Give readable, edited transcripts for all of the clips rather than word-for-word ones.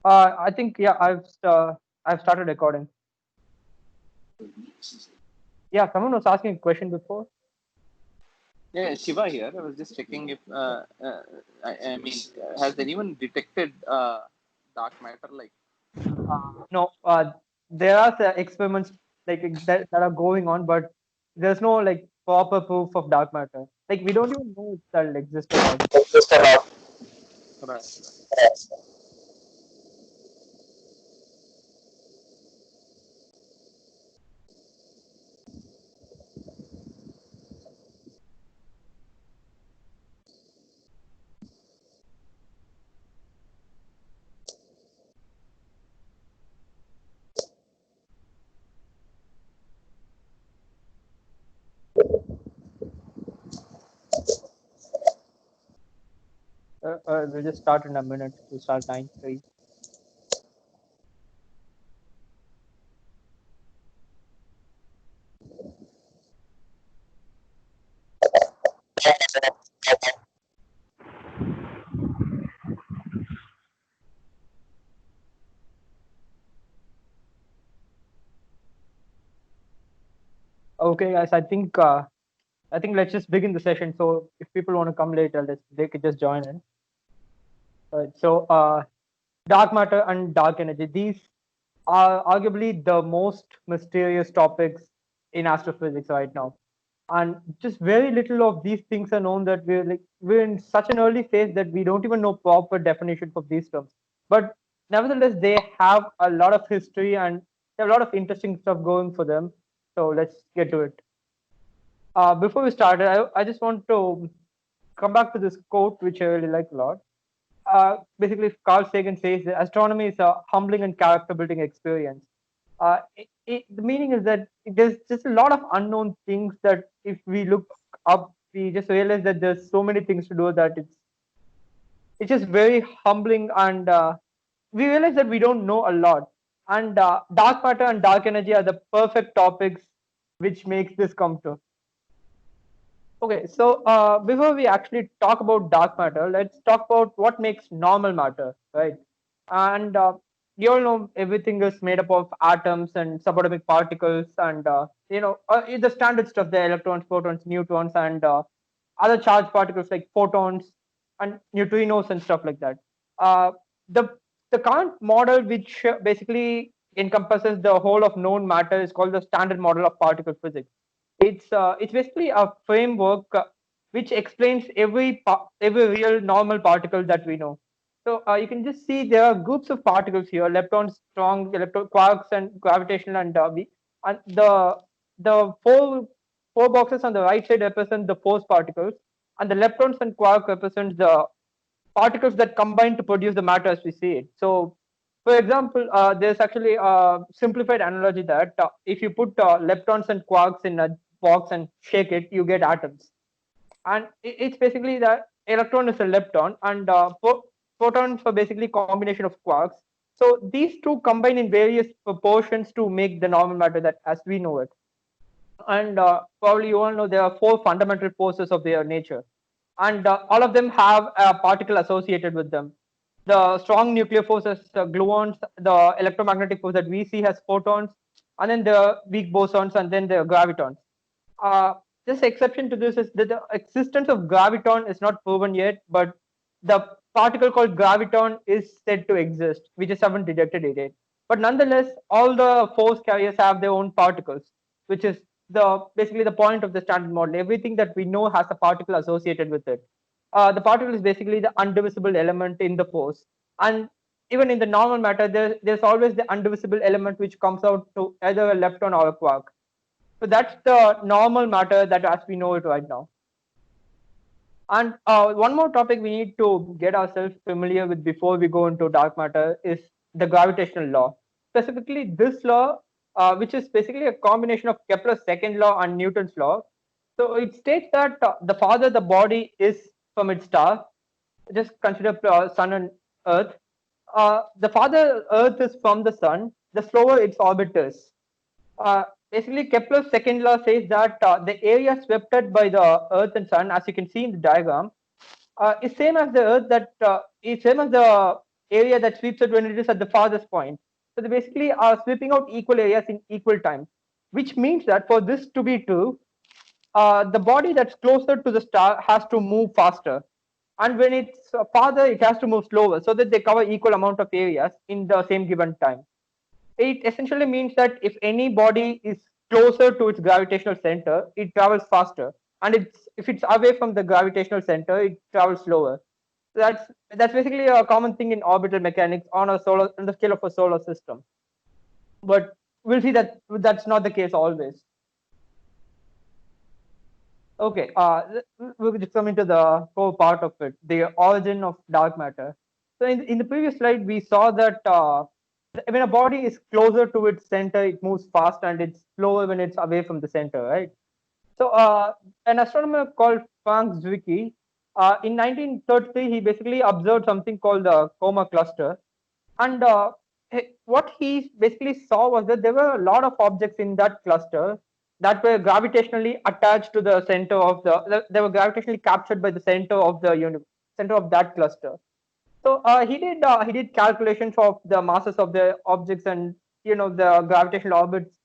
I think yeah, I've started recording. Yeah, someone was asking a question before. Yeah, Shiva here. I was just checking if, I mean, has anyone detected dark matter? Like, No, there are experiments that are going on, but there's no like proper proof of dark matter. Like we don't even know if that'll exist or not. right. We'll just start in a minute. We'll start 9:03. Okay, guys. I think let's just begin the session. So if people want to come later, they could just join in. So dark matter and dark energy. These are arguably the most mysterious topics in astrophysics right now. And just very little of these things are known that we're in such an early phase that we don't even know proper definitions of these terms. But nevertheless, they have a lot of history and they have a lot of interesting stuff going for them. So let's get to it. Before we start, I just want to come back to this quote which I really like a lot. Basically, Carl Sagan says that astronomy is a humbling and character building experience. The meaning is that there's just a lot of unknown things that if we look up, we just realize that there's so many things to do that it's just very humbling and we realize that we don't know a lot. And dark matter and dark energy are the perfect topics which makes this come true. Okay, so before we actually talk about dark matter, let's talk about what makes normal matter, right? And you all know everything is made up of atoms and subatomic particles, and the standard stuff: the electrons, protons, neutrons, and other charged particles like photons and neutrinos and stuff like that. Uh, the the current model, which basically encompasses the whole of known matter, is called the Standard Model of Particle Physics. It's basically a framework which explains every real normal particle that we know. So you can just see there are groups of particles here: leptons, strong electron quarks, and gravitational and and the four boxes on the right side represent the force particles, and the leptons and quark represent the particles that combine to produce the matter as we see it. So, for example, there's actually a simplified analogy that if you put leptons and quarks in a box and shake it, you get atoms. And it's basically that electron is a lepton, and photons are basically combination of quarks. So these two combine in various proportions to make the normal matter that as we know it. And probably you all know there are four fundamental forces of their nature, and all of them have a particle associated with them. The strong nuclear force has gluons, the electromagnetic force that we see has photons, and then the weak bosons, and then the gravitons. uh, this exception to this is that the existence of graviton is not proven yet, but the particle called graviton is said to exist. We just haven't detected it yet. But nonetheless, all the force carriers have their own particles, which is the basically the point of the standard model. Everything that we know has a particle associated with it. The particle is basically the undivisible element in the force, and even in the normal matter, there's always the undivisible element which comes out to either a lepton or a quark. So that's the normal matter that as we know it right now. And one more topic we need to get ourselves familiar with before we go into dark matter is the gravitational law. Specifically, this law, which is basically a combination of Kepler's second law and Newton's law. So it states that the farther the body is from its star, just consider Sun and Earth. The farther Earth is from the Sun, the slower its orbit is. Basically, Kepler's second law says that the area swept by the Earth and Sun, as you can see in the diagram, is same as the Earth that is same as the area that sweeps it when it is at the farthest point. So they basically are sweeping out equal areas in equal time, which means that for this to be true, the body that's closer to the star has to move faster, and when it's farther, it has to move slower, so that they cover equal amount of areas in the same given time. It essentially means that if any body is closer to its gravitational center, it travels faster, and if it's away from the gravitational center, it travels slower. That's basically a common thing in orbital mechanics on the scale of a solar system. But we'll see that that's not the case always. Okay, we'll just come into the core part of it, the origin of dark matter. So in the previous slide, we saw that when a body is closer to its center, it moves fast, and it's slower when it's away from the center, right? So an astronomer called Frank Zwicky, in 1933, he basically observed something called the Coma cluster. And what he basically saw was that there were a lot of objects in that cluster that were gravitationally attached to the center of they were gravitationally captured by the center of the center of that cluster. So he did calculations of the masses of the objects and the gravitational orbits.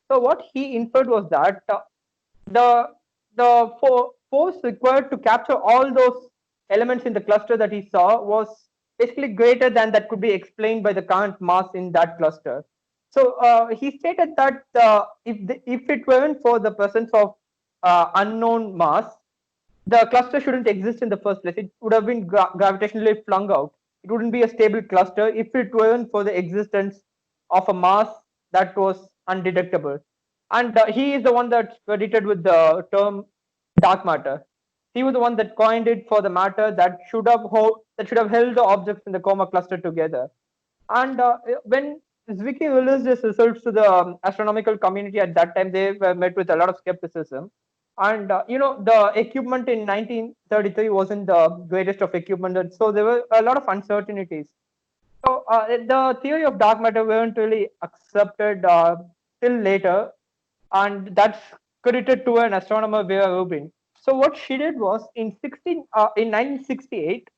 So what he inferred was that the force required to capture all those elements in the cluster that he saw was basically greater than that could be explained by the current mass in that cluster. So he stated that if it weren't for the presence of unknown mass, the cluster shouldn't exist in the first place. It would have been gravitationally flung out. It wouldn't be a stable cluster if it weren't for the existence of a mass that was undetectable. And he is the one that's credited with the term dark matter. He was the one that coined it for the matter that should have held the objects in the Coma cluster together. And when Zwicky released his results to the astronomical community at that time, they were met with a lot of skepticism. And the equipment in 1933 wasn't the greatest of equipment, and so there were a lot of uncertainties. So the theory of dark matter weren't really accepted till later, and that's credited to an astronomer, Vera Rubin. So what she did was in 1968,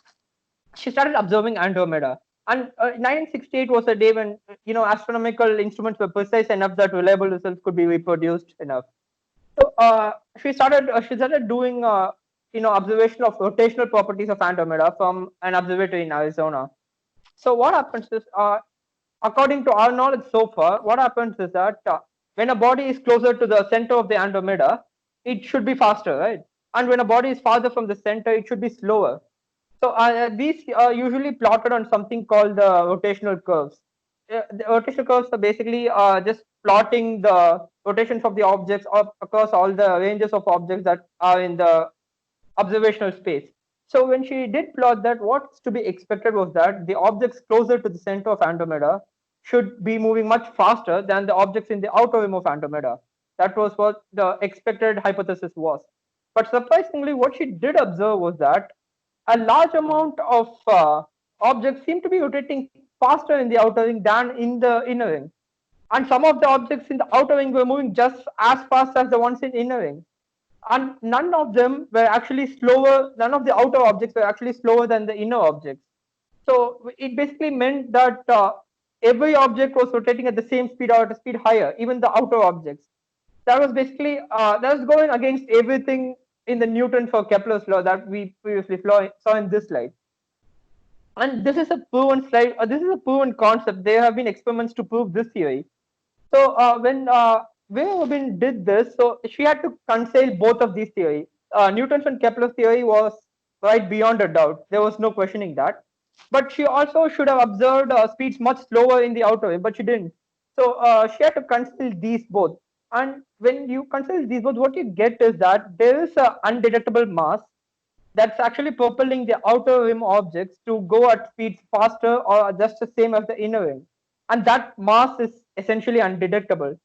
she started observing Andromeda. And 1968 was a day when astronomical instruments were precise enough that reliable results could be reproduced enough. So she started doing observation of rotational properties of Andromeda from an observatory in Arizona. So what happens is, according to our knowledge so far, what happens is that when a body is closer to the center of the Andromeda, it should be faster, right? And when a body is farther from the center, it should be slower. So these are usually plotted on something called the rotational curves. The rotational curves are basically just plotting the rotations of the objects across all the ranges of objects that are in the observational space. So when she did plot that, what's to be expected was that the objects closer to the center of Andromeda should be moving much faster than the objects in the outer rim of Andromeda. That was what the expected hypothesis was. But surprisingly, what she did observe was that a large amount of objects seem to be rotating faster in the outer ring than in the inner ring. And some of the objects in the outer ring were moving just as fast as the ones in inner ring. And none of them were actually slower, none of the outer objects were actually slower than the inner objects. So it basically meant that every object was rotating at the same speed or at a speed higher, even the outer objects. That was basically that was going against everything in the Newton for Kepler's law that we previously saw in this slide. And this is a proven slide. This is a proven concept. There have been experiments to prove this theory. So when Vera Rubin did this, so she had to conceal both of these theories. Newton's and Kepler's theory was right beyond a doubt. There was no questioning that. But she also should have observed speeds much slower in the outer rim, but she didn't. So she had to conceal these both. And when you conceal these both, what you get is that there is an undetectable mass that's actually propelling the outer rim objects to go at speeds faster or just the same as the inner rim. And that mass is essentially undetectable.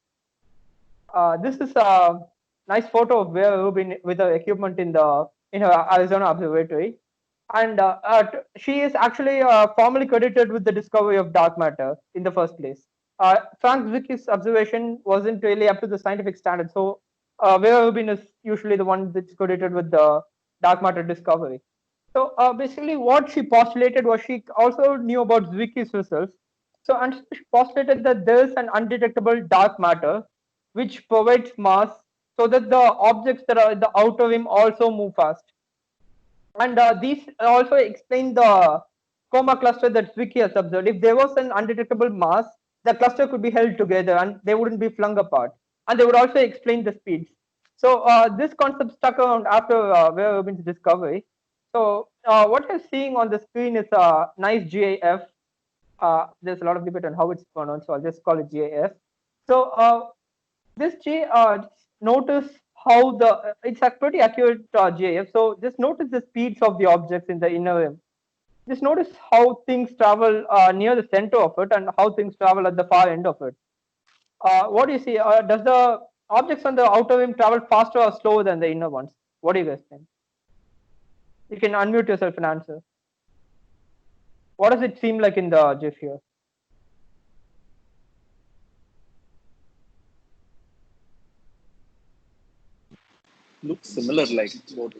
This is a nice photo of Vera Rubin with her equipment in her Arizona observatory, and she is actually formally credited with the discovery of dark matter in the first place. Frank Zwicky's observation wasn't really up to the scientific standard, so Vera Rubin is usually the one that's credited with the dark matter discovery. So basically, what she postulated was she also knew about Zwicky's results. So and she postulated that there is an undetectable dark matter which provides mass so that the objects that are in the outer rim also move fast. And these also explain the coma cluster that Zwicky has observed. If there was an undetectable mass, the cluster could be held together and they wouldn't be flung apart. And they would also explain the speeds. So this concept stuck around after Verhoeven's discovery. So what you're seeing on the screen is a nice GAF. There's a lot of debate on how it's pronounced, so I'll just call it GAF. So this J, notice how it's a pretty accurate GIF. So just notice the speeds of the objects in the inner rim. Just notice how things travel near the center of it and how things travel at the far end of it. What do you see? Does the objects on the outer rim travel faster or slower than the inner ones? What do you guys think? You can unmute yourself and answer. What does it seem like in the GIF here? Looks similar, like both.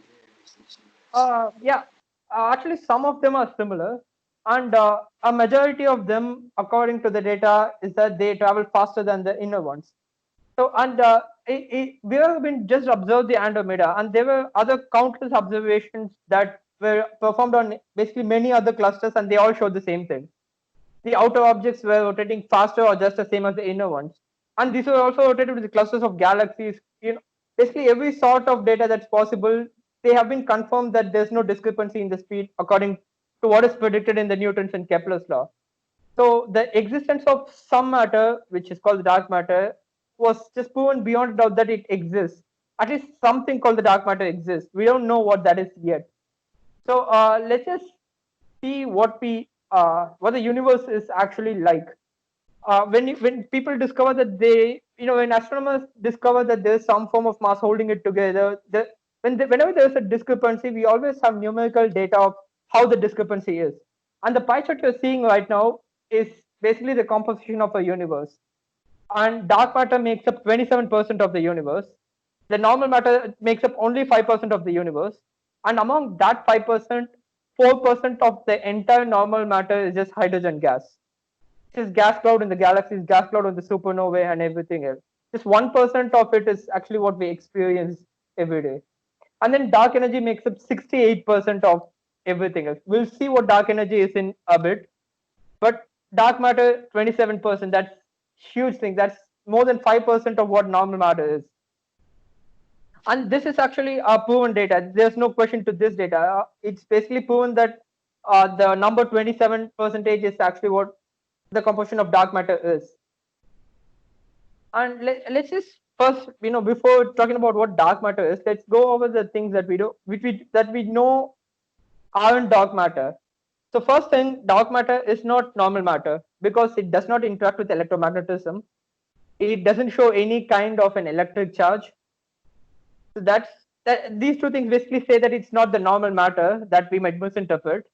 Yeah, actually, some of them are similar, and a majority of them, according to the data, is that they travel faster than the inner ones. So, and we have been just observed the Andromeda, and there were other countless observations that were performed on basically many other clusters, and they all showed the same thing. The outer objects were rotating faster or just the same as the inner ones, and these were also rotated with the clusters of galaxies. Basically every sort of data that's possible. They have been confirmed that there's no discrepancy in the speed according to what is predicted in the Newton's and Kepler's law. So the existence of some matter, which is called the dark matter, was just proven beyond doubt that it exists. At least something called the dark matter exists. We don't know what that is yet. So let's just see what the universe is actually like. When people discover that when astronomers discover that there's some form of mass holding it together, whenever there's a discrepancy, we always have numerical data of how the discrepancy is. And the pie chart you're seeing right now is basically the composition of a universe. And dark matter makes up 27% of the universe. The normal matter makes up only 5% of the universe. And among that 5%, 4% of the entire normal matter is just hydrogen gas. Is gas cloud in the galaxies, gas cloud on the supernovae, and everything else. Just 1% of it is actually what we experience every day. And then dark energy makes up 68% of everything else. We'll see what dark energy is in a bit. But dark matter, 27%, that's huge thing. That's more than 5% of what normal matter is. And this is actually proven data. There's no question to this data. It's basically proven that the number 27 percentage is actually what the composition of dark matter is. And let's just first, before talking about what dark matter is, let's go over the things that we do, that we know aren't dark matter. So first thing, dark matter is not normal matter because it does not interact with electromagnetism. It doesn't show any kind of an electric charge. So these two things basically say that it's not the normal matter that we might misinterpret,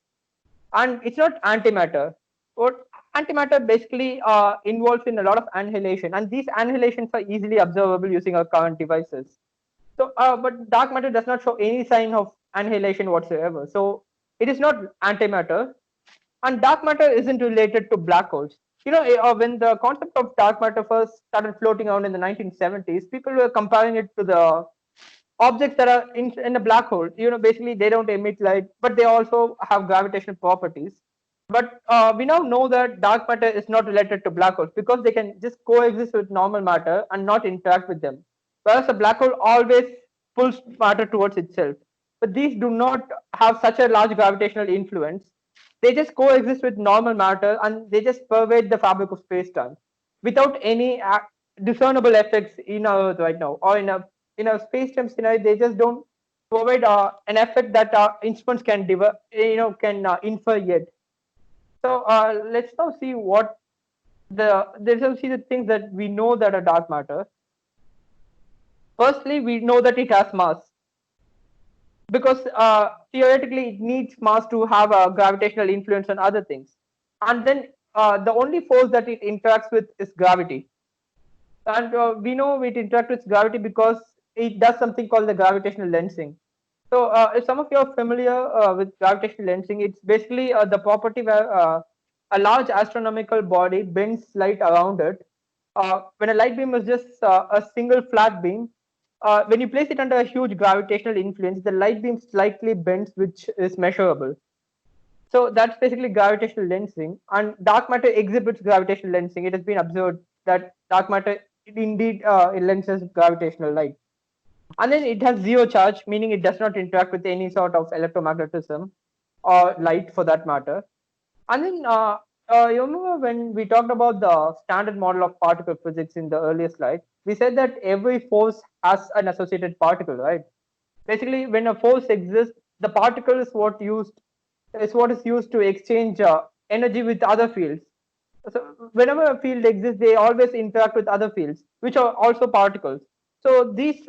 and it's not antimatter. What antimatter basically involves in a lot of annihilation, and these annihilations are easily observable using our current devices. So, but dark matter does not show any sign of annihilation whatsoever. So, it is not antimatter, and dark matter isn't related to black holes. When the concept of dark matter first started floating around in the 1970s, people were comparing it to the objects that are in a black hole. Basically they don't emit light, but they also have gravitational properties. But we now know that dark matter is not related to black holes because they can just coexist with normal matter and not interact with them, whereas a black hole always pulls matter towards itself. But these do not have such a large gravitational influence. They just coexist with normal matter and they just pervade the fabric of space-time without any discernible effects in our Earth right now, or in a space-time scenario. They just don't provide an effect that instruments can infer yet. So let's now see let's now see the things that we know that are dark matter. Firstly, we know that it has mass because theoretically it needs mass to have a gravitational influence on other things. And then the only force that it interacts with is gravity. And we know it interacts with gravity because it does something called the gravitational lensing. So, if some of you are familiar with gravitational lensing, it's basically the property where a large astronomical body bends light around it. When a light beam is just a single flat beam, when you place it under a huge gravitational influence, the light beam slightly bends, which is measurable. So that's basically gravitational lensing, and dark matter exhibits gravitational lensing. It has been observed that dark matter indeed it lenses gravitational light. And then it has zero charge, meaning it does not interact with any sort of electromagnetism or light for that matter. And then you remember when we talked about the standard model of particle physics in the earlier slide, we said that every force has an associated particle, right? Basically, when a force exists, the particle is what is used to exchange energy with other fields. So whenever a field exists, they always interact with other fields, which are also particles. So these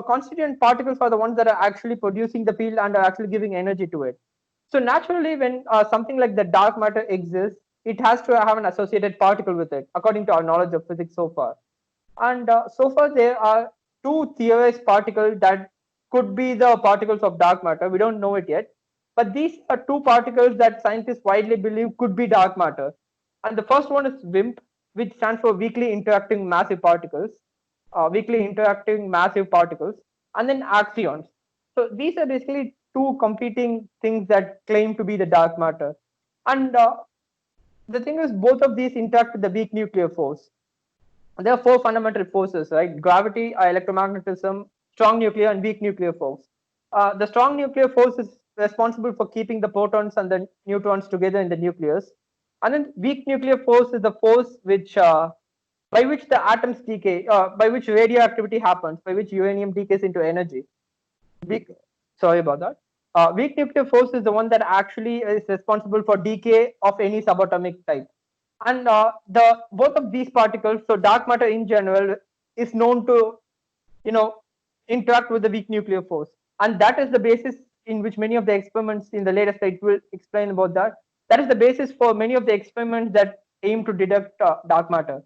constituent particles are the ones that are actually producing the field and are actually giving energy to it. So naturally, when something like the dark matter exists, it has to have an associated particle with it, according to our knowledge of physics so far. And so far, there are two theorized particles that could be the particles of dark matter. We don't know it yet. But these are two particles that scientists widely believe could be dark matter. And the first one is WIMP, which stands for weakly interacting massive particles, weakly interacting massive particles, and then axions. So these are basically two competing things that claim to be the dark matter. And the thing is, both of these interact with the weak nuclear force. There are four fundamental forces, right? Gravity, electromagnetism, strong nuclear, and weak nuclear force. The strong nuclear force is responsible for keeping the protons and the neutrons together in the nucleus. And then weak nuclear force is the force which by which the atoms decay, by which radioactivity happens, by which uranium decays into energy. Weak, sorry about that. Weak nuclear force is the one that actually is responsible for decay of any subatomic type. And the both of these particles, so dark matter in general, is known to you know interact with the weak nuclear force, and that is the basis in which many of the experiments in the later slides will explain about that. That is the basis for many of the experiments that aim to detect dark matter.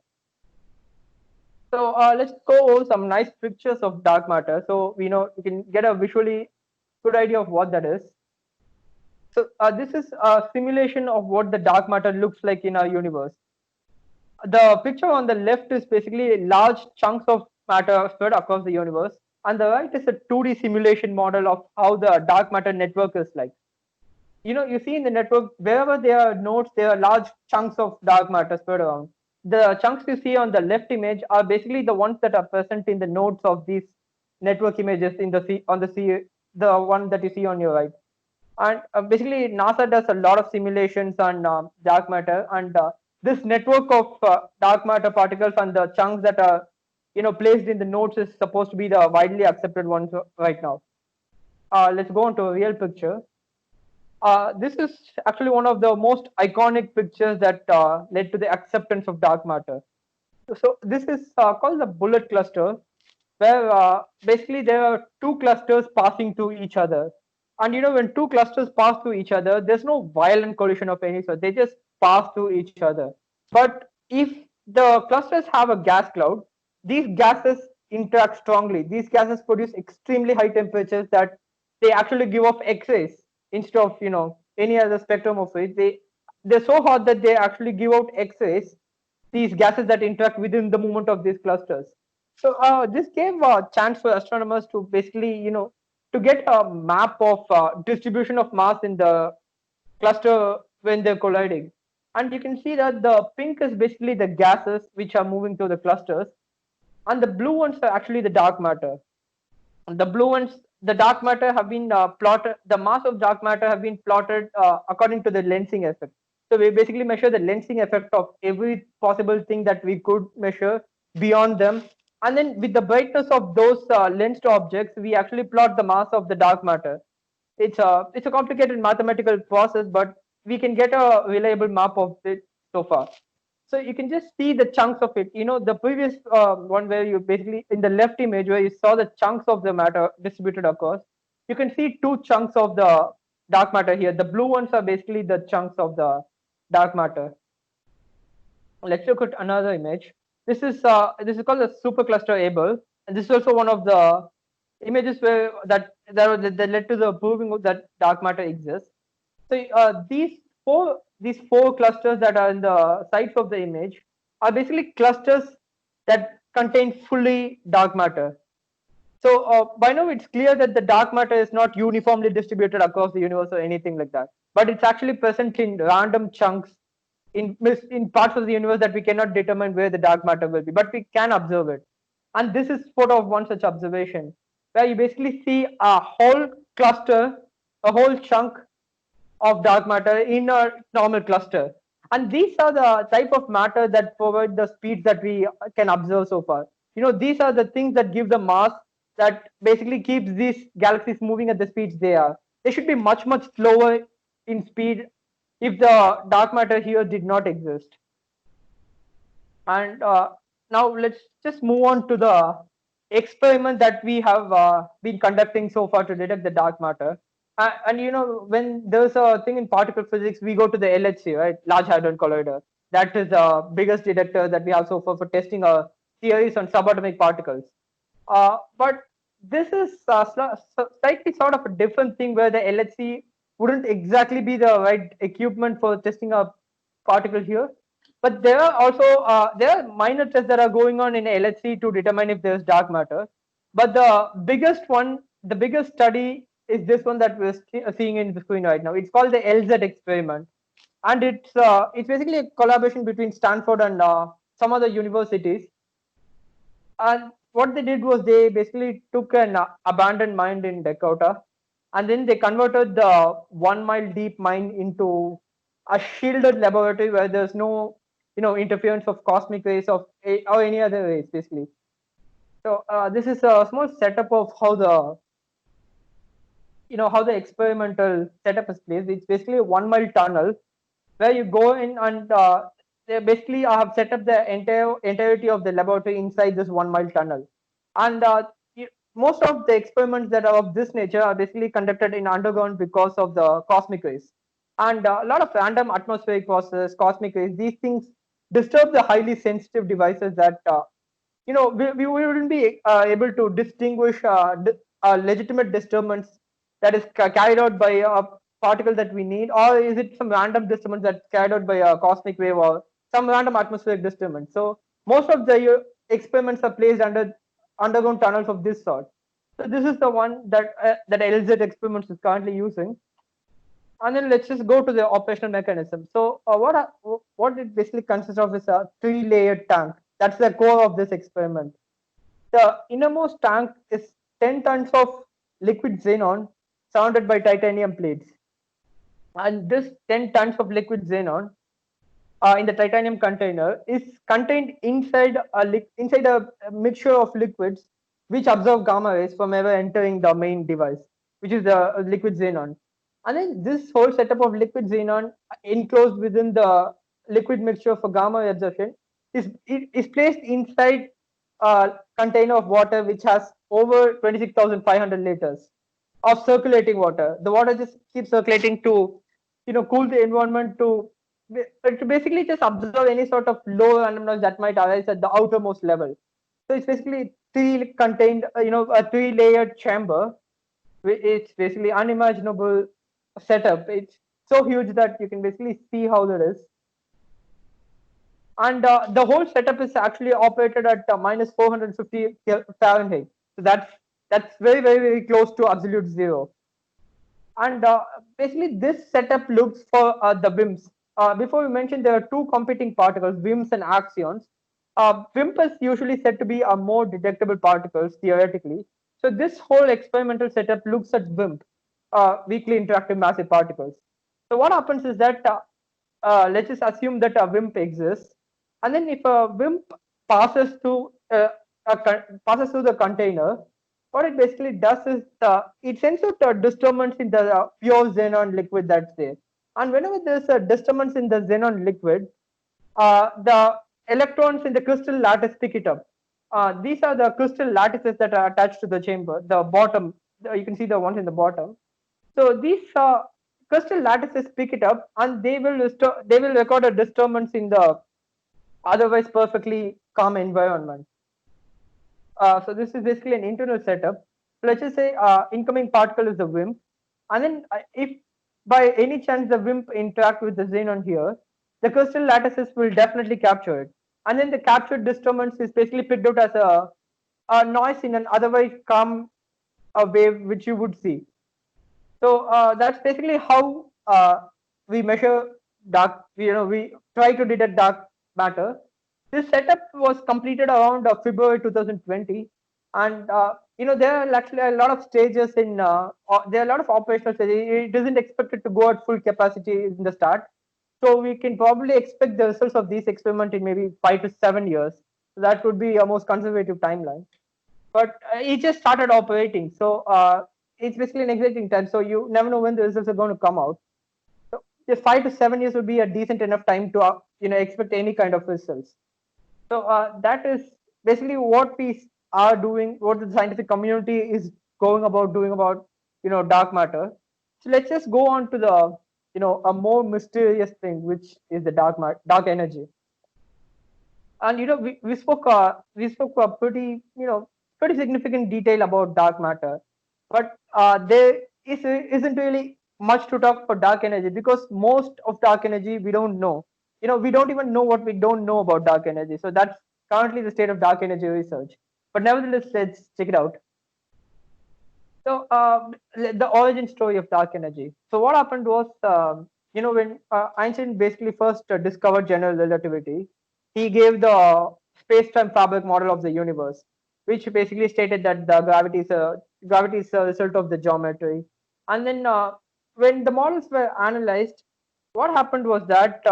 So let's go over some nice pictures of dark matter, so we can get a visually good idea of what that is. So this is a simulation of what the dark matter looks like in our universe. The picture on the left is basically large chunks of matter spread across the universe, and the right is a 2D simulation model of how the dark matter network is like. You see in the network, wherever there are nodes, there are large chunks of dark matter spread around. The chunks you see on the left image are basically the ones that are present in the nodes of these network images in the C, on the C, the one that you see on your right. And basically, NASA does a lot of simulations on dark matter, and this network of dark matter particles and the chunks that are placed in the nodes is supposed to be the widely accepted ones right now. Let's go on to a real picture. This is actually one of the most iconic pictures that led to the acceptance of dark matter. So this is called the bullet cluster, where basically there are two clusters passing through each other. And when two clusters pass through each other, there's no violent collision of any sort. They just pass through each other. But if the clusters have a gas cloud, these gases interact strongly. These gases produce extremely high temperatures that they actually give off X-rays instead of any other spectrum of rays. They're so hot that they actually give out X-rays, these gases that interact within the movement of these clusters. So this gave a chance for astronomers to basically, to get a map of distribution of mass in the cluster when they're colliding. And you can see that the pink is basically the gases which are moving through the clusters, and the blue ones are actually the dark matter. The blue ones, the dark matter have been plotted, the mass of dark matter have been plotted according to the lensing effect. So we basically measure the lensing effect of every possible thing that we could measure beyond them. And then with the brightness of those lensed objects, we actually plot the mass of the dark matter. It's a complicated mathematical process, but we can get a reliable map of it so far. So you can just see the chunks of it. The previous one where you basically in the left image where you saw the chunks of the matter distributed across, you can see two chunks of the dark matter here. The blue ones are basically the chunks of the dark matter. Let's look at another image. This is called the supercluster Abel, and this is also one of the images where that led to the proving that dark matter exists. So these four clusters that are in the sides of the image are basically clusters that contain fully dark matter. So by now it's clear that the dark matter is not uniformly distributed across the universe or anything like that, but it's actually present in random chunks in parts of the universe that we cannot determine where the dark matter will be, but we can observe it. And this is photo of one such observation, where you basically see a whole cluster, a whole chunk of dark matter in a normal cluster. And these are the type of matter that provide the speeds that we can observe so far. These are the things that give the mass that basically keeps these galaxies moving at the speeds they are. They should be much, much slower in speed if the dark matter here did not exist. And now let's just move on to the experiment that we have been conducting so far to detect the dark matter. And when there's a thing in particle physics, we go to the LHC, right? Large Hadron Collider. That is the biggest detector that we have so far for testing theories on subatomic particles. But this is slightly sort of a different thing where the LHC wouldn't exactly be the right equipment for testing a particle here. But there are minor tests that are going on in LHC to determine if there's dark matter. But the biggest study is this one that we're seeing in the screen right now. It's called the LZ experiment, and it's basically a collaboration between Stanford and some other universities. And what they did was they basically took an abandoned mine in Dakota, and then they converted the 1 mile deep mine into a shielded laboratory where there's no, interference of cosmic rays or any other rays, basically. So this is a small setup of how the experimental setup is placed. It's basically a 1 mile tunnel where you go in and they basically have set up the entirety of the laboratory inside this 1 mile tunnel. And most of the experiments that are of this nature are basically conducted in underground because of the cosmic rays. And a lot of random atmospheric forces, cosmic rays, these things disturb the highly sensitive devices that we wouldn't be able to distinguish a legitimate disturbance that is carried out by a particle that we need, or is it some random disturbance that's carried out by a cosmic wave or some random atmospheric disturbance. So most of the experiments are placed under underground tunnels of this sort. So this is the one that LZ experiments is currently using. And then let's just go to the operational mechanism. So what it basically consists of is a 3-layered tank. That's the core of this experiment. The innermost tank is 10 tons of liquid xenon surrounded by titanium plates. And this 10 tons of liquid xenon in the titanium container is contained inside a mixture of liquids which absorb gamma rays from ever entering the main device, which is the liquid xenon. And then this whole setup of liquid xenon enclosed within the liquid mixture for gamma ray absorption is placed inside a container of water which has over 26,500 liters of circulating water. The water just keeps circulating to, cool the environment to basically just absorb any sort of low random noise that might arise at the outermost level. So it's basically a 3-layered chamber. It's basically unimaginable setup. It's so huge that you can basically see how that is. And the whole setup is actually operated at minus 450 Fahrenheit. So that's very, very, very close to absolute zero. And basically, this setup looks for the WIMPs. Before we mentioned, there are two competing particles, WIMPs and axions. WIMP is usually said to be a more detectable particles theoretically. So this whole experimental setup looks at WIMP, weakly interactive massive particles. So what happens is that let's just assume that a WIMP exists, and then if a WIMP passes through the container, what it basically does is it sends out a disturbance in the pure xenon liquid that's there. And whenever there's a disturbance in the xenon liquid, the electrons in the crystal lattice pick it up. These are the crystal lattices that are attached to the chamber. The bottom, you can see the ones in the bottom. So these crystal lattices pick it up, and they will record a disturbance in the otherwise perfectly calm environment. So this is basically an internal setup. let's just say incoming particle is the WIMP, and then if by any chance the WIMP interact with the xenon here, the crystal lattices will definitely capture it, and then the captured disturbance is basically picked out as a noise in an otherwise calm wave which you would see. So that's basically how we measure dark. We try to detect dark matter. This setup was completed around February 2020, and there are actually a lot of stages in. There are a lot of operational stages. It isn't expected to go at full capacity in the start, so we can probably expect the results of these experiment in maybe 5 to 7 years. So that would be a most conservative timeline. But it just started operating, so it's basically an exciting time. So you never know when the results are going to come out. So just 5 to 7 years would be a decent enough time to expect any kind of results. So that is basically what we are doing, what the scientific community is going about doing about dark matter. So let's just go on to the a more mysterious thing, which is the dark energy. And we spoke pretty pretty significant detail about dark matter, but isn't really much to talk for dark energy, because most of dark energy we don't know. We don't even know what we don't know about dark energy. So that's currently the state of dark energy research. But nevertheless, let's check it out. So the origin story of dark energy. So what happened was, when Einstein basically first discovered general relativity, he gave the space-time fabric model of the universe, which basically stated that the gravity is a result of the geometry. And then when the models were analyzed, what happened was that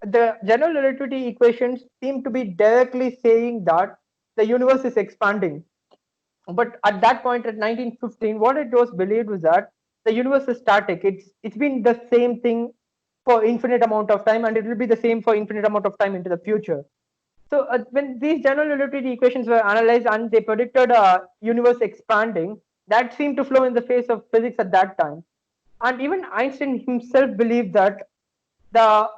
the general relativity equations seem to be directly saying that the universe is expanding. But at that point, at 1915, what it was believed was that the universe is static. It's been the same thing for infinite amount of time, and it will be the same for infinite amount of time into the future. So when these general relativity equations were analyzed and they predicted a universe expanding, that seemed to flow in the face of physics at that time. And even Einstein himself believed that the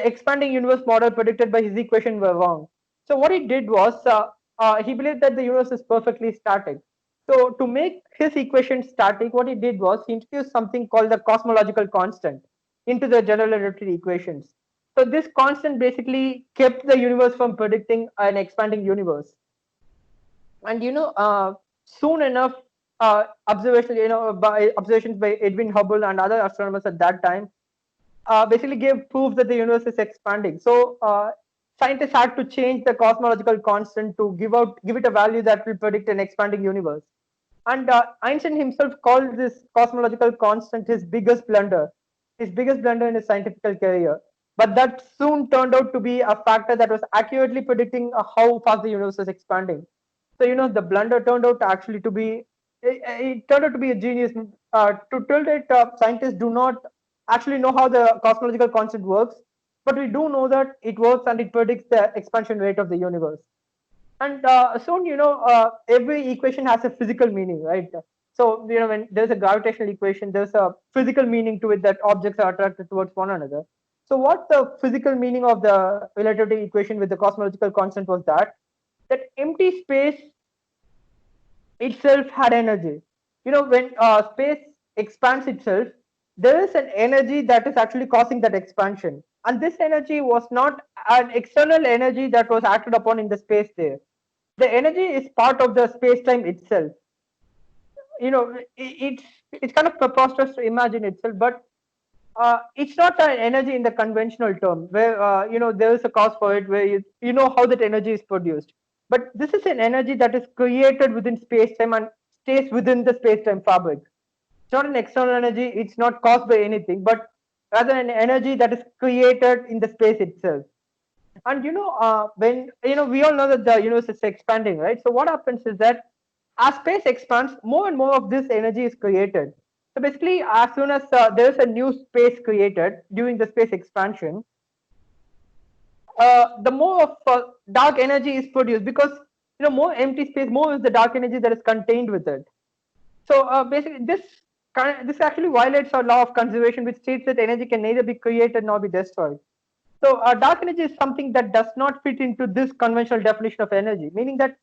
expanding universe model predicted by his equation were wrong. So what he did was, he believed that the universe is perfectly static. So to make his equation static, what he did was he introduced something called the cosmological constant into the general relativity equations. So this constant basically kept the universe from predicting an expanding universe. And soon enough, by observations by Edwin Hubble and other astronomers at that time, basically gave proof that the universe is expanding. So scientists had to change the cosmological constant to give it a value that will predict an expanding universe. And Einstein himself called this cosmological constant his biggest blunder in his scientific career. But that soon turned out to be a factor that was accurately predicting how fast the universe is expanding. So the blunder turned out actually to be it turned out to be a genius. To tell it, scientists do not actually know how the cosmological constant works, but we do know that it works and it predicts the expansion rate of the universe. And soon, every equation has a physical meaning, right? So, when there's a gravitational equation, there's a physical meaning to it, that objects are attracted towards one another. So, what the physical meaning of the relativity equation with the cosmological constant was that empty space itself had energy. When space expands itself, there is an energy that is actually causing that expansion. And this energy was not an external energy that was acted upon in the space there. The energy is part of the space-time itself. It's kind of preposterous to imagine itself, but it's not an energy in the conventional term, where there is a cause for it, where you know how that energy is produced. But this is an energy that is created within space-time and stays within the space-time fabric. It's not an external energy. It's not caused by anything, but rather an energy that is created in the space itself. And when we all know that the universe is expanding, right? So what happens is that as space expands, more and more of this energy is created. So basically, as soon as there is a new space created during the space expansion, the more of dark energy is produced, because more empty space, more is the dark energy that is contained with it. So basically, this actually violates our law of conservation, which states that energy can neither be created nor be destroyed. So dark energy is something that does not fit into this conventional definition of energy, meaning that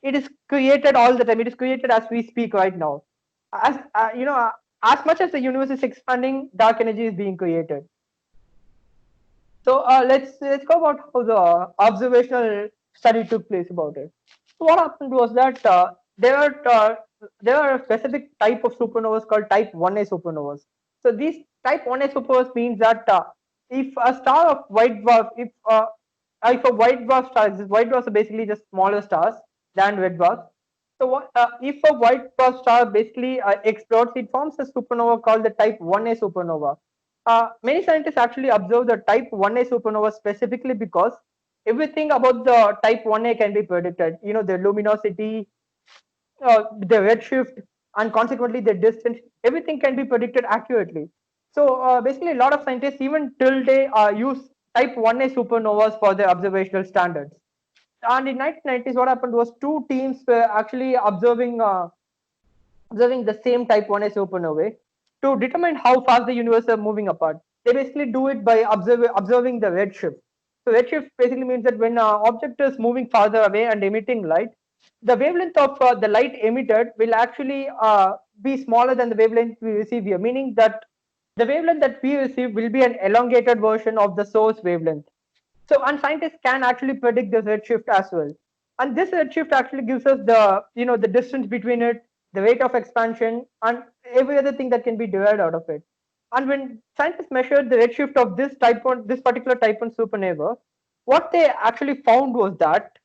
it is created all the time. It is created as we speak right now. As as much as the universe is expanding, dark energy is being created. So let's go about how the observational study took place about it. So what happened was that there are a specific type of supernovas called type 1a supernovas. So these type 1a supernovas means that if a star of white dwarf, if a white dwarf star exists, white dwarfs are basically just smaller stars than red dwarfs. So if a white dwarf star basically explodes, it forms a supernova called the type 1a supernova. Many scientists actually observe the type 1a supernova specifically because everything about the type 1a can be predicted. The luminosity, the redshift, and consequently the distance, everything can be predicted accurately. So basically, a lot of scientists, even till they use type 1a supernovas for their observational standards. And in 1990s, what happened was two teams were actually observing the same type 1a supernovae to determine how fast the universe are moving apart. They basically do it by observing the redshift. So redshift basically means that when an object is moving farther away and emitting light, the wavelength of the light emitted will actually be smaller than the wavelength we receive here, meaning that the wavelength that we receive will be an elongated version of the source wavelength. So, and scientists can actually predict this redshift as well. And this redshift actually gives us the distance between it, the rate of expansion, and every other thing that can be derived out of it. And when scientists measured the redshift of this particular type 1 supernova, what they actually found was that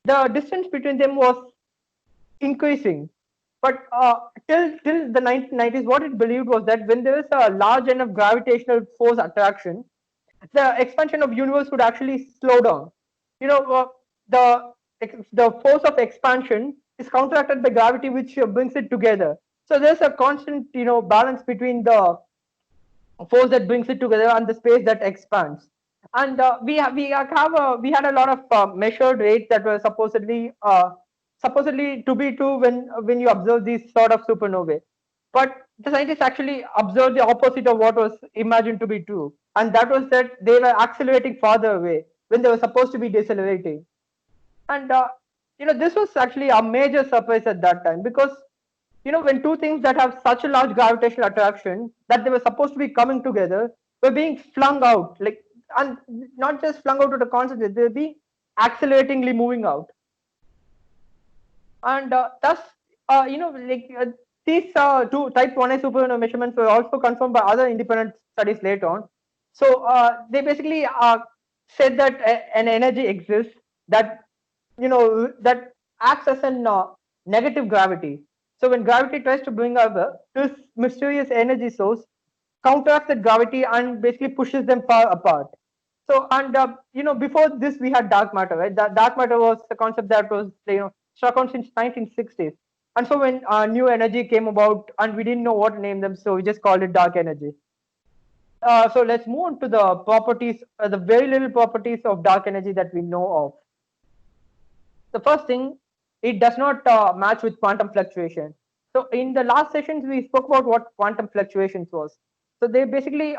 the distance between them was increasing. But till the 1990s, what it believed was that when there is a large enough gravitational force attraction, the expansion of universe would actually slow down. You know, the the force of expansion is counteracted by gravity, which brings it together. So there's a constant, balance between the force that brings it together and the space that expands. And we had a lot of measured rates that were supposedly to be true when you observe these sort of supernovae. But the scientists actually observed the opposite of what was imagined to be true, and that was that they were accelerating farther away when they were supposed to be decelerating. And this was actually a major surprise at that time because when two things that have such a large gravitational attraction that they were supposed to be coming together were being flung out, like, and not just flung out at a constant rate, they were being acceleratingly moving out. And thus, these two type 1a supernova measurements were also confirmed by other independent studies later on. So they basically said that an energy exists that that acts as a negative gravity. So when gravity tries to bring over, this mysterious energy source counteracts that gravity and basically pushes them far apart. So, and before this we had dark matter, right? That dark matter was the concept that was struck on since 1960s. And so when new energy came about, and we didn't know what to name them, so we just called it dark energy. So let's move on to the properties, the very little properties of dark energy that we know of. The first thing, it does not match with quantum fluctuation. So in the last sessions, we spoke about what quantum fluctuations was. So they basically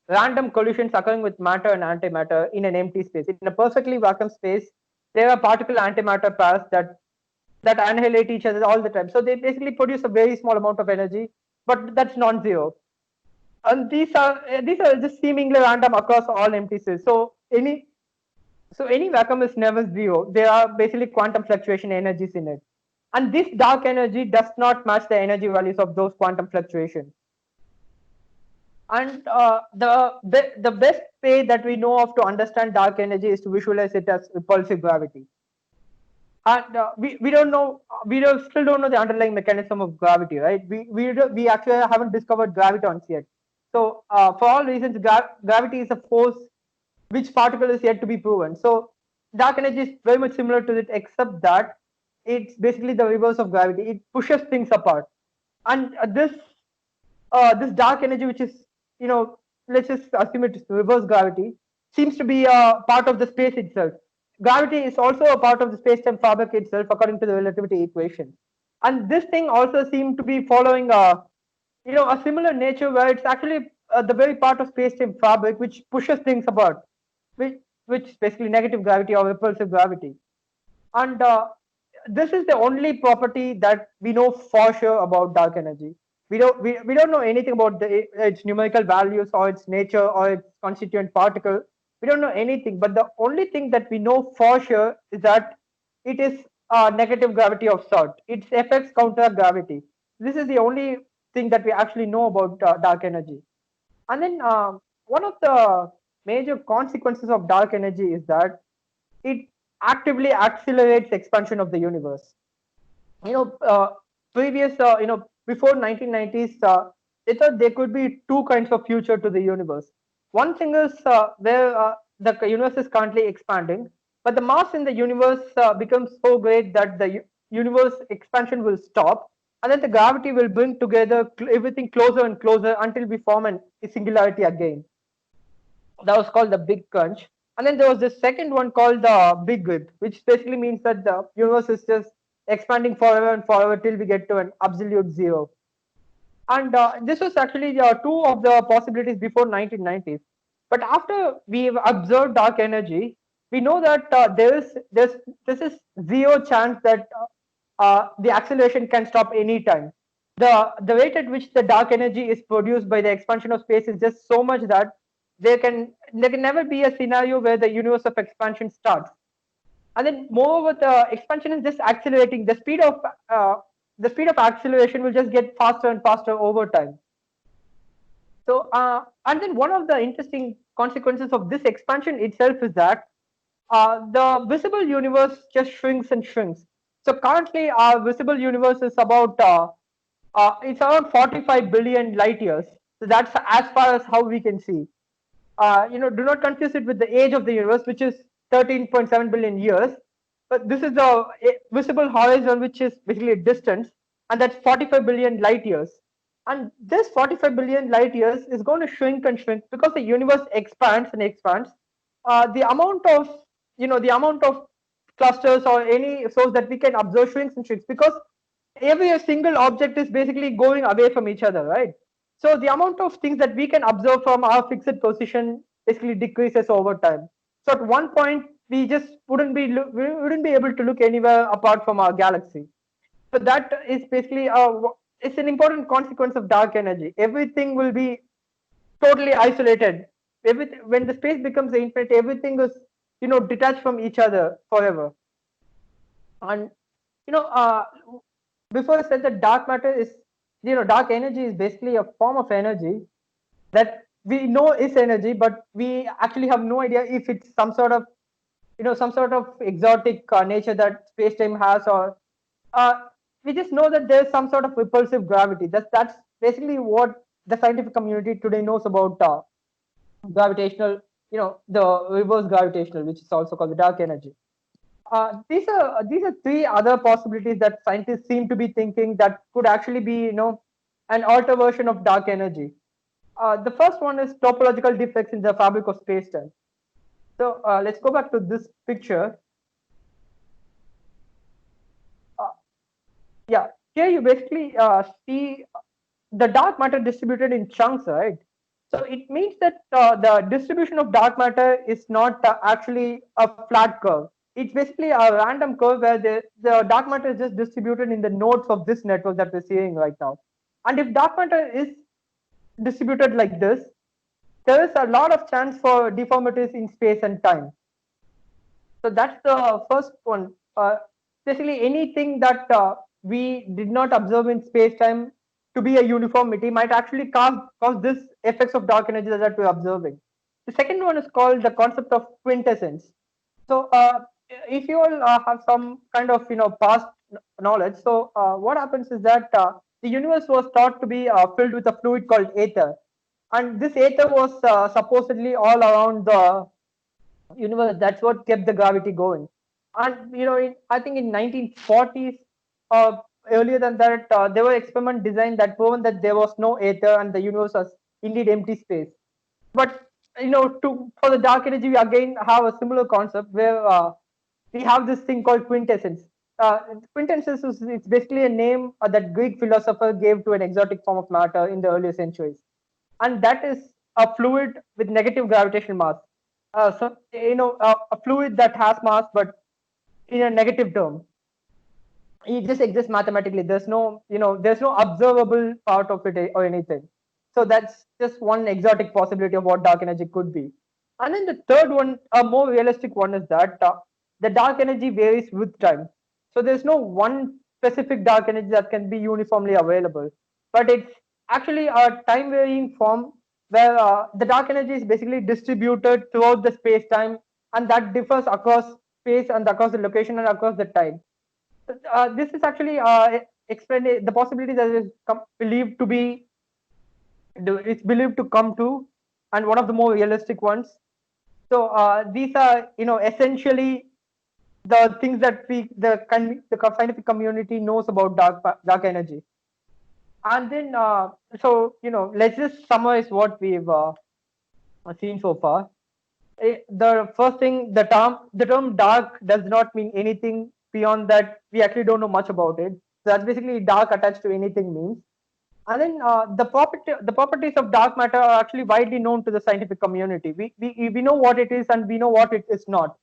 random collisions occurring with matter and antimatter in an empty space. In a perfectly vacuum space, there are particle antimatter pairs that annihilate each other all the time. So they basically produce a very small amount of energy, but that's non-zero. And these are just seemingly random across all empty spaces. So any vacuum is never zero. There are basically quantum fluctuation energies in it. And this dark energy does not match the energy values of those quantum fluctuations. And the best way that we know of to understand dark energy is to visualize it as repulsive gravity. And we don't know, still don't know the underlying mechanism of gravity, right? We actually haven't discovered gravitons yet. So for all reasons, gravity is a force which particle is yet to be proven. So dark energy is very much similar to it, except that it's basically the reverse of gravity. It pushes things apart. And this dark energy, which is, let's just assume it is reverse gravity, seems to be a part of the space itself. Gravity is also a part of the space-time fabric itself, according to the relativity equation. And this thing also seems to be following a similar nature, where it's actually the very part of space-time fabric which pushes things apart, which which is basically negative gravity or repulsive gravity. And this is the only property that we know for sure about dark energy. We don't know anything about its numerical values or its nature or its constituent particle. We don't know anything, but the only thing that we know for sure is that it is a negative gravity of sort. Its effects counter gravity. This is the only thing that we actually know about dark energy. And then one of the major consequences of dark energy is that it actively accelerates expansion of the universe. You know, previous, before 1990s, they thought there could be two kinds of future to the universe. One thing is where the universe is currently expanding, but the mass in the universe becomes so great that the universe expansion will stop, and then the gravity will bring together everything closer and closer until we form a singularity again. That was called the Big Crunch. And then there was this second one called the Big Rip, which basically means that the universe is just expanding forever and forever till we get to an absolute zero. And this was actually two of the possibilities before 1990s. But after we've observed dark energy, we know that this is zero chance that the acceleration can stop anytime. The rate at which the dark energy is produced by the expansion of space is just so much that there can never be a scenario where the universe of expansion starts. And then moreover, the expansion is just accelerating. The speed of acceleration will just get faster and faster over time. So and then one of the interesting consequences of this expansion itself is that the visible universe just shrinks and shrinks. So currently our visible universe is about it's around 45 billion light years. So that's as far as how we can see. Do not confuse it with the age of the universe, which is 13.7 billion years. But this is the visible horizon, which is basically a distance, and that's 45 billion light years. And this 45 billion light years is going to shrink and shrink because the universe expands and expands. The amount of clusters or any source that we can observe shrinks and shrinks because every single object is basically going away from each other, right? So the amount of things that we can observe from our fixed position basically decreases over time. So at one point, we just we wouldn't be able to look anywhere apart from our galaxy. So that is basically it's an important consequence of dark energy. Everything will be totally isolated. Everything when the space becomes infinite, everything is detached from each other forever. And you know, before I said that dark matter is, dark energy is basically a form of energy that we know is energy, but we actually have no idea if it's some sort of exotic nature that space-time has, or uh, we just know that there's some sort of repulsive gravity. That's basically what the scientific community today knows about gravitational, the reverse gravitational, which is also called the dark energy. These are three other possibilities that scientists seem to be thinking that could actually be, an alter version of dark energy. The first one is topological defects in the fabric of space-time. So let's go back to this picture. Uh, yeah, here you basically see the dark matter distributed in chunks, right? So it means that the distribution of dark matter is not actually a flat curve. It's basically a random curve where the dark matter is just distributed in the nodes of this network that we're seeing right now. And if dark matter is distributed like this, there is a lot of chance for deformities in space and time. So that's the first one. Basically, anything that we did not observe in space-time to be a uniformity might actually cause this effects of dark energy that we're observing. The second one is called the concept of quintessence. So, if you all have some kind of past knowledge, so what happens is that the universe was thought to be filled with a fluid called ether, and this ether was supposedly all around the universe. That's what kept the gravity going. And I think in 1940s, uh, earlier than that, there were experiments designed that proven that there was no ether and the universe was indeed empty space. But for the dark energy, we again have a similar concept where we have this thing called quintessence. Quintessence is it's basically a name that Greek philosopher gave to an exotic form of matter in the earlier centuries, and that is a fluid with negative gravitational mass. A fluid that has mass but in a negative term. it just exists mathematically. There's no, there's no observable part of it or anything. So that's just one exotic possibility of what dark energy could be. And then the third one, a more realistic one, is that the dark energy varies with time. So there's no one specific dark energy that can be uniformly available, but it's actually a time varying form where the dark energy is basically distributed throughout the space time, and that differs across space and across the location and across the time. This is actually explained the possibility that is believed to be it's believed to come true, and one of the more realistic ones. So these are essentially the things that the scientific community knows about dark energy. And then so let's just summarize what we've seen so far. The first thing, the term dark does not mean anything beyond that. We actually don't know much about it. So that's basically dark attached to anything means. And then the properties of dark matter are actually widely known to the scientific community. We know what it is and we know what it is not.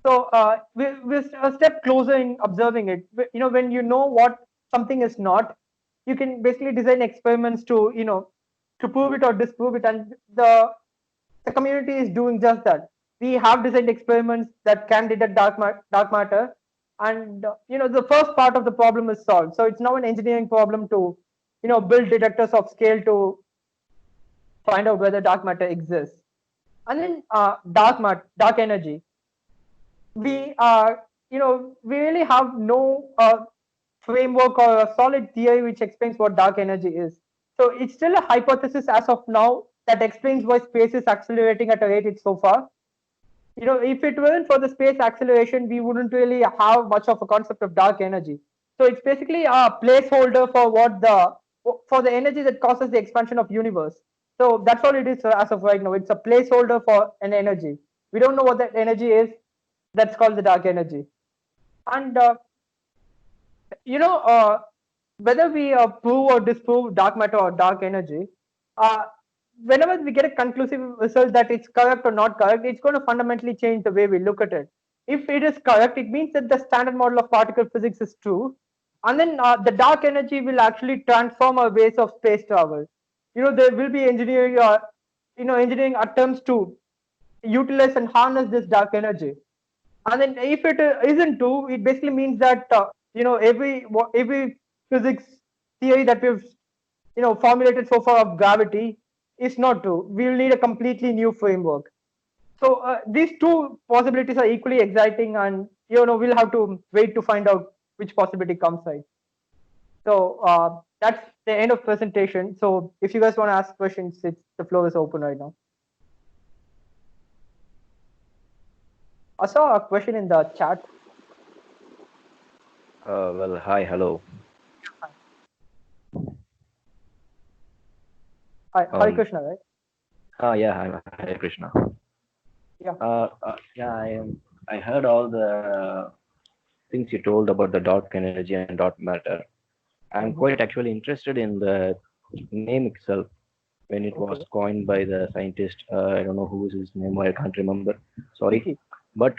So we're a step closer in observing it. When you know what something is not, you can basically design experiments to prove it or disprove it. And the community is doing just that. We have designed experiments that can detect dark matter, and the first part of the problem is solved. So it's now an engineering problem to build detectors of scale to find out whether dark matter exists. And then dark energy. We we really have no framework or a solid theory which explains what dark energy is. So it's still a hypothesis as of now that explains why space is accelerating at a rate it's so far. If it weren't for the space acceleration, we wouldn't really have much of a concept of dark energy. So it's basically a placeholder for the energy that causes the expansion of universe. So that's all it is as of right now. It's a placeholder for an energy. We don't know what that energy is. That's called the dark energy. And you know, whether we prove or disprove dark matter or dark energy, uh, whenever we get a conclusive result that it's correct or not correct, it's going to fundamentally change the way we look at it. If it is correct, it means that the standard model of particle physics is true, and then the dark energy will actually transform our ways of space travel. There will be engineering attempts to utilize and harness this dark energy. And then if it isn't true, it basically means that every physics theory that we've formulated so far of gravity is not true. We will need a completely new framework. So these two possibilities are equally exciting, and we'll have to wait to find out which possibility comes right. So that's the end of presentation. So if you guys want to ask questions, the floor is open right now. I saw a question in the chat. Well, hi, hello. Hare Krishna, right? Yeah, Hare Krishna. Yeah. Yeah, I heard all the things you told about the dark energy and dark matter. I'm quite actually interested in the name itself when it was coined by the scientist. I don't know who is his name. I can't remember. Sorry. But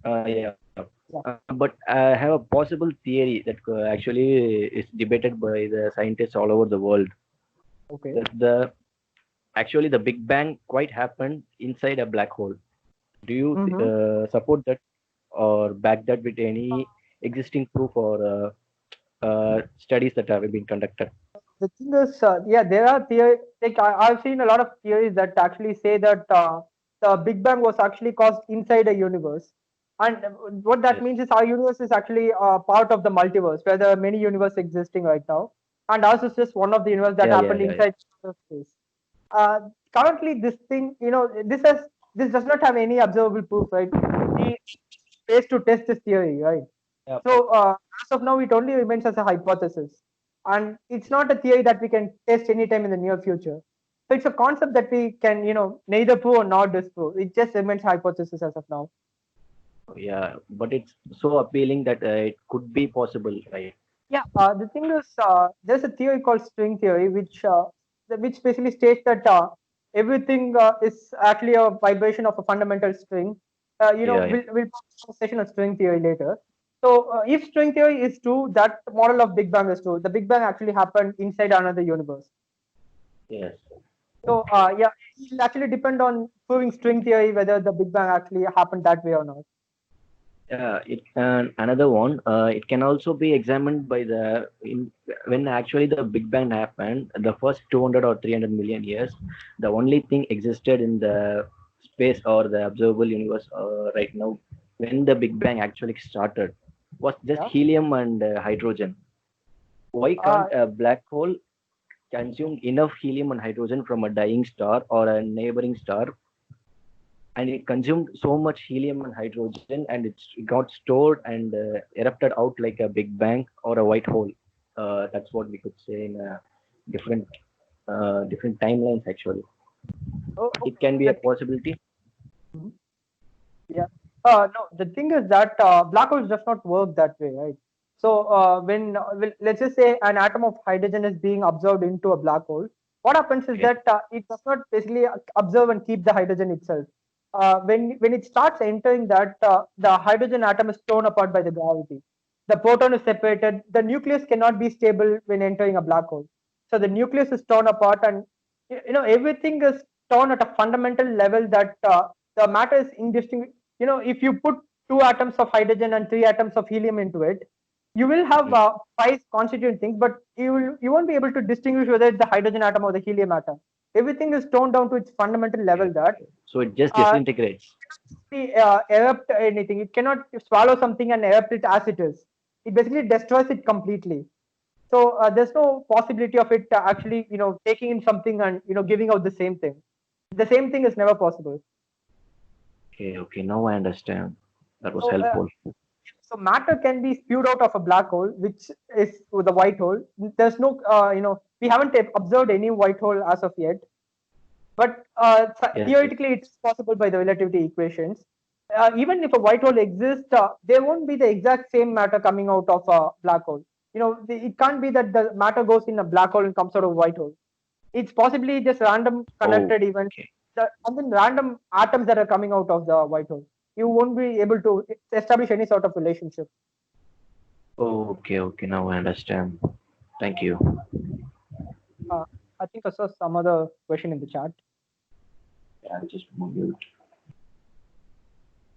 yeah. But I have a possible theory that actually is debated by the scientists all over the world. Okay. That actually the Big Bang quite happened inside a black hole. Do you support that or back that with any existing proof or studies that have been conducted? The thing is, there are theories. Like I've seen a lot of theories that actually say that the Big Bang was actually caused inside a universe, and what that means is our universe is actually part of the multiverse, where there are many universes existing right now, and ours is just one of the universe that happened inside space. Currently, this thing, this does not have any observable proof, right? We need space to test this theory, right? Yep. So as of now, it only remains as a hypothesis, and it's not a theory that we can test anytime in the near future. So it's a concept that we can, neither prove nor disprove. It just remains hypothesis as of now. Yeah, but it's so appealing that it could be possible, right? Yeah. The thing is, there's a theory called string theory, which basically states that everything is actually a vibration of a fundamental string. We'll session of string theory later. So if string theory is true, that model of Big Bang is true. The Big Bang actually happened inside another universe. Yes. So yeah, it will actually depend on proving string theory whether the Big Bang actually happened that way or not. It another one. It can also be examined by when actually the Big Bang happened. The first 200 or 300 million years, the only thing existed in the space or the observable universe right now, when the Big Bang actually started, was just Yeah. helium and hydrogen. Why Uh, can't a black hole consume enough helium and hydrogen from a dying star or a neighboring star, and it consumed so much helium and hydrogen, and it got stored and erupted out like a big bang or a white hole? That's what we could say in different different timelines. Actually, it okay. can be The a possibility. thing, yeah. No, the thing is that black holes does not work that way, right? So let's just say an atom of hydrogen is being absorbed into a black hole, what happens is Okay. that it does not basically observe and keep the hydrogen itself. When it starts entering that, the hydrogen atom is torn apart by the gravity. The proton is separated. The nucleus cannot be stable when entering a black hole. So the nucleus is torn apart, and everything is torn at a fundamental level that the matter is indistinguishable. If you put two atoms of hydrogen and three atoms of helium into it, you will have Mhm. five constituent things, but you won't be able to distinguish whether it's the hydrogen atom or the helium atom. Everything is toned down to its fundamental Okay. level that Okay. So it just uh, disintegrates. erupt anything. It cannot swallow something and erupt it as it is. It basically destroys it completely. So there's no possibility of it actually, taking in something and giving out the same thing. The same thing is never possible. Okay. Okay. Now I understand. That was So helpful. matter can be spewed out of a black hole, which is the white hole. There's no, we haven't observed any white hole as of yet, but Yes. Yes. theoretically it's possible by the relativity equations. Even if a white hole exists, there won't be the exact same matter coming out of a black hole. It can't be that the matter goes in a black hole and comes out of a white hole. It's possibly just random Oh. connected events, Okay. and then random atoms that are coming out of the white hole. You won't be able to establish any sort of relationship. Oh, okay. Okay. Now I understand. Thank you. Uh, I think I saw some other question in the chat. I'll just mute.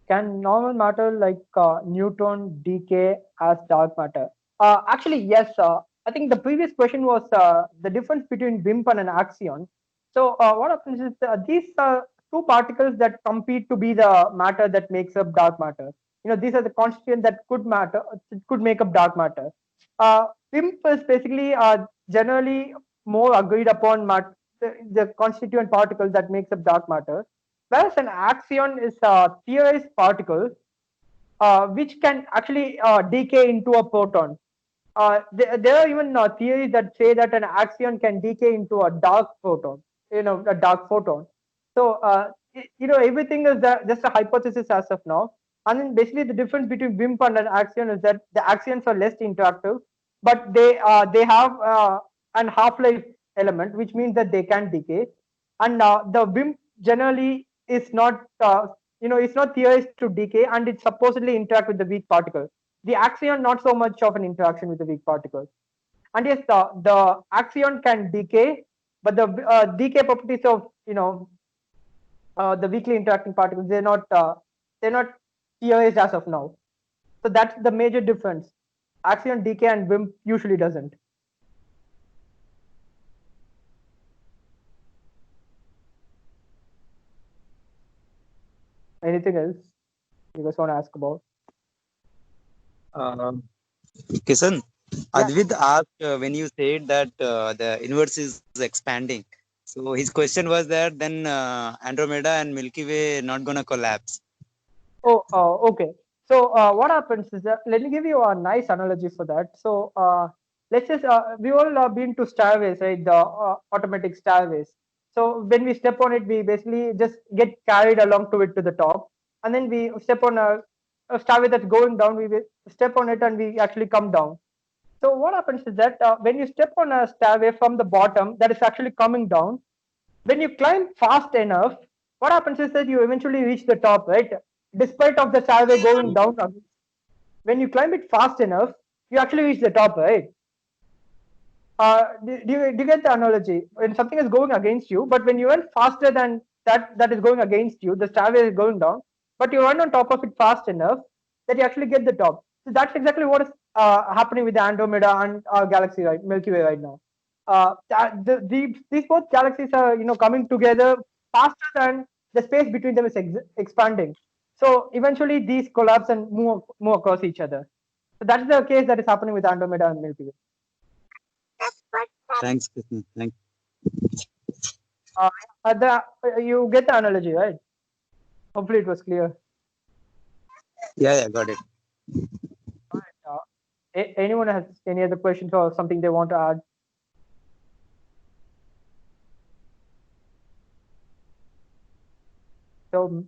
Can normal matter like neutron decay as dark matter? Actually, yes. I think the previous question was the difference between WIMP and an axion. So what happens is these are two particles that compete to be the matter that makes up dark matter. These are the constituents that could make up dark matter. WIMP is basically generally more agreed upon the constituent particle that makes up dark matter, whereas an axion is a theorized particle which can actually decay into a proton. There are even theories that say that an axion can decay into a dark proton, a dark photon. So, everything is just a hypothesis as of now. And then basically the difference between WIMP and an axion is that the axions are less interactive, but they have an half-life element, which means that they can decay. And the WIMP generally is not, it's not theorized to decay, and it supposedly interact with the weak particle. The axion not so much of an interaction with the weak particle. And yes, the axion can decay, but the decay properties of the weakly interacting particles, they're not theorized as of now. So that's the major difference. Axion decay and WIMP usually doesn't. Anything else you guys want to ask about? Kisan, Yeah. Advid asked when you said that the universe is expanding. So his question was that then Andromeda and Milky Way not gonna collapse. Oh, okay. So what happens is that, let me give you a nice analogy for that. So let's just we all been to stairways, right? The automatic stairways. So when we step on it, we basically just get carried along to it to the top, and then we step on a stairway that's going down. Step on it and we actually come down. So what happens is that when you step on a stairway from the bottom that is actually coming down, when you climb fast enough, what happens is that you eventually reach the top, right? Despite of the stairway going down. when you climb it fast enough, you actually reach the top, right? Do you get the analogy? When something is going against you, but when you run faster than that is going against you, the stairway is going down, but you run on top of it fast enough that you actually get the top. So that's exactly what is happening with the Andromeda and our galaxy, right, Milky Way, right now. These both galaxies are coming together faster than the space between them is expanding. So eventually these collapse and move across each other. So that's the case that is happening with Andromeda and Milky Way. Thanks, Krishna. Thanks. You get the analogy, right? Hopefully it was clear. Yeah, got it. Anyone has any other questions or something they want to add? So,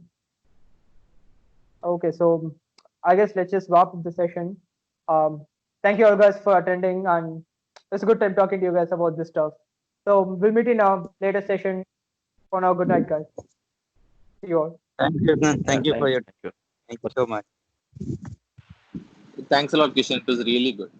okay, so I guess let's just wrap up the session. Thank you all guys for attending, and it's a good time talking to you guys about this stuff. So we'll meet in a later session. For now, good night, guys. See you all. Thank you, Krishna. Thank you for your. Thank you. Thank you so much. Thanks a lot, Kishan. It was really good.